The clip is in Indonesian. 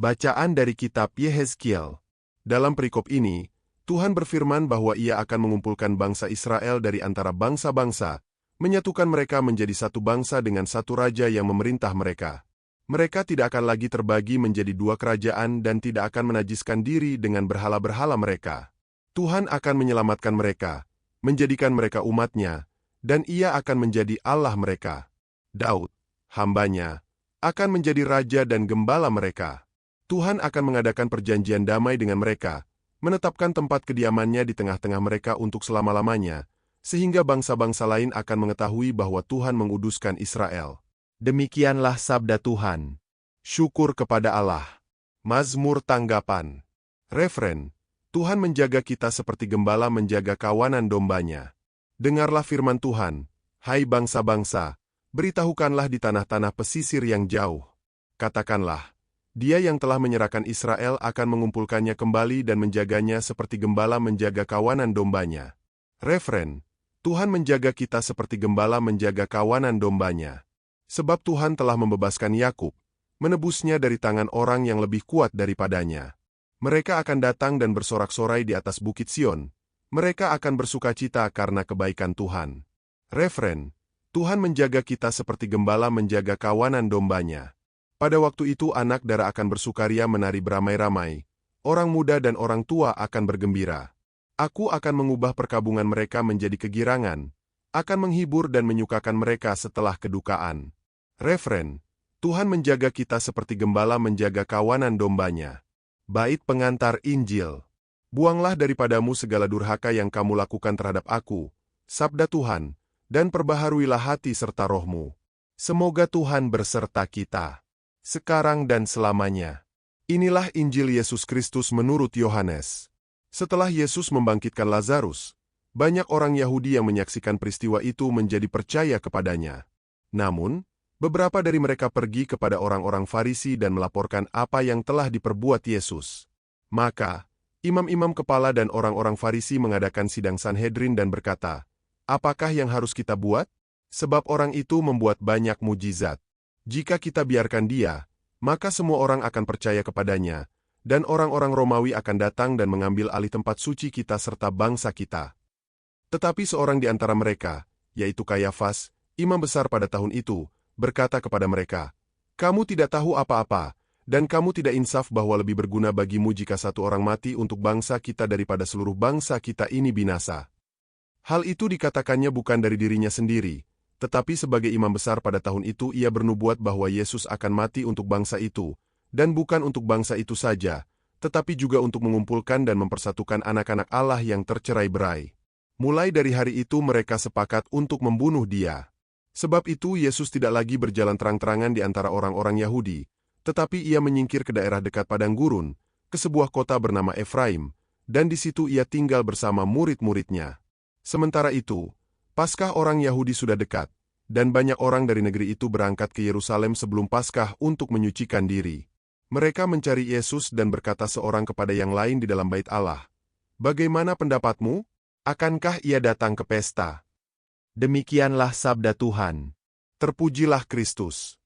Bacaan dari kitab Yehezkiel. Dalam perikop ini, Tuhan berfirman bahwa Ia akan mengumpulkan bangsa Israel dari antara bangsa-bangsa, menyatukan mereka menjadi satu bangsa dengan satu raja yang memerintah mereka. Mereka tidak akan lagi terbagi menjadi dua kerajaan dan tidak akan menajiskan diri dengan berhala-berhala mereka. Tuhan akan menyelamatkan mereka, menjadikan mereka umat-Nya, dan Ia akan menjadi Allah mereka. Daud, hamba-Nya, akan menjadi raja dan gembala mereka. Tuhan akan mengadakan perjanjian damai dengan mereka, menetapkan tempat kediaman-Nya di tengah-tengah mereka untuk selama-lamanya, sehingga bangsa-bangsa lain akan mengetahui bahwa Tuhan menguduskan Israel. Demikianlah sabda Tuhan. Syukur kepada Allah. Mazmur tanggapan. Refren. Tuhan menjaga kita seperti gembala menjaga kawanan domba-Nya. Dengarlah firman Tuhan, hai bangsa-bangsa, beritahukanlah di tanah-tanah pesisir yang jauh. Katakanlah, Dia yang telah menyerahkan Israel akan mengumpulkannya kembali dan menjaganya seperti gembala menjaga kawanan domba-Nya. Refren. Tuhan menjaga kita seperti gembala menjaga kawanan domba-Nya. Sebab Tuhan telah membebaskan Yakub, menebusnya dari tangan orang yang lebih kuat daripadanya. Mereka akan datang dan bersorak-sorai di atas bukit Sion. Mereka akan bersukacita karena kebaikan Tuhan. Refren. Tuhan menjaga kita seperti gembala menjaga kawanan domba-Nya. Pada waktu itu anak dara akan bersukaria menari beramai-ramai. Orang muda dan orang tua akan bergembira. Aku akan mengubah perkabungan mereka menjadi kegirangan, akan menghibur dan menyukakan mereka setelah kedukaan. Refren. Tuhan menjaga kita seperti gembala menjaga kawanan domba-Nya. Bait pengantar Injil. Buanglah daripadamu segala durhaka yang kamu lakukan terhadap aku, sabda Tuhan, dan perbaharuilah hati serta rohmu. Semoga Tuhan berserta kita, sekarang dan selamanya. Inilah Injil Yesus Kristus menurut Yohanes. Setelah Yesus membangkitkan Lazarus, banyak orang Yahudi yang menyaksikan peristiwa itu menjadi percaya kepadanya. Namun, beberapa dari mereka pergi kepada orang-orang Farisi dan melaporkan apa yang telah diperbuat Yesus. Maka, imam-imam kepala dan orang-orang Farisi mengadakan sidang Sanhedrin dan berkata, "Apakah yang harus kita buat? Sebab orang itu membuat banyak mujizat. Jika kita biarkan dia, maka semua orang akan percaya kepadanya, dan orang-orang Romawi akan datang dan mengambil alih tempat suci kita serta bangsa kita." Tetapi seorang di antara mereka, yaitu Kayafas, imam besar pada tahun itu, berkata kepada mereka, "Kamu tidak tahu apa-apa, dan kamu tidak insaf bahwa lebih berguna bagimu jika satu orang mati untuk bangsa kita daripada seluruh bangsa kita ini binasa." Hal itu dikatakannya bukan dari dirinya sendiri, tetapi sebagai imam besar pada tahun itu ia bernubuat bahwa Yesus akan mati untuk bangsa itu, dan bukan untuk bangsa itu saja, tetapi juga untuk mengumpulkan dan mempersatukan anak-anak Allah yang tercerai-berai. Mulai dari hari itu mereka sepakat untuk membunuh Dia. Sebab itu Yesus tidak lagi berjalan terang-terangan di antara orang-orang Yahudi, tetapi Ia menyingkir ke daerah dekat padang gurun, ke sebuah kota bernama Efraim, dan di situ Ia tinggal bersama murid-murid-Nya. Sementara itu, Paskah orang Yahudi sudah dekat, dan banyak orang dari negeri itu berangkat ke Yerusalem sebelum Paskah untuk menyucikan diri. Mereka mencari Yesus dan berkata seorang kepada yang lain di dalam bait Allah, "Bagaimana pendapatmu? Akankah Ia datang ke pesta?" Demikianlah sabda Tuhan. Terpujilah Kristus.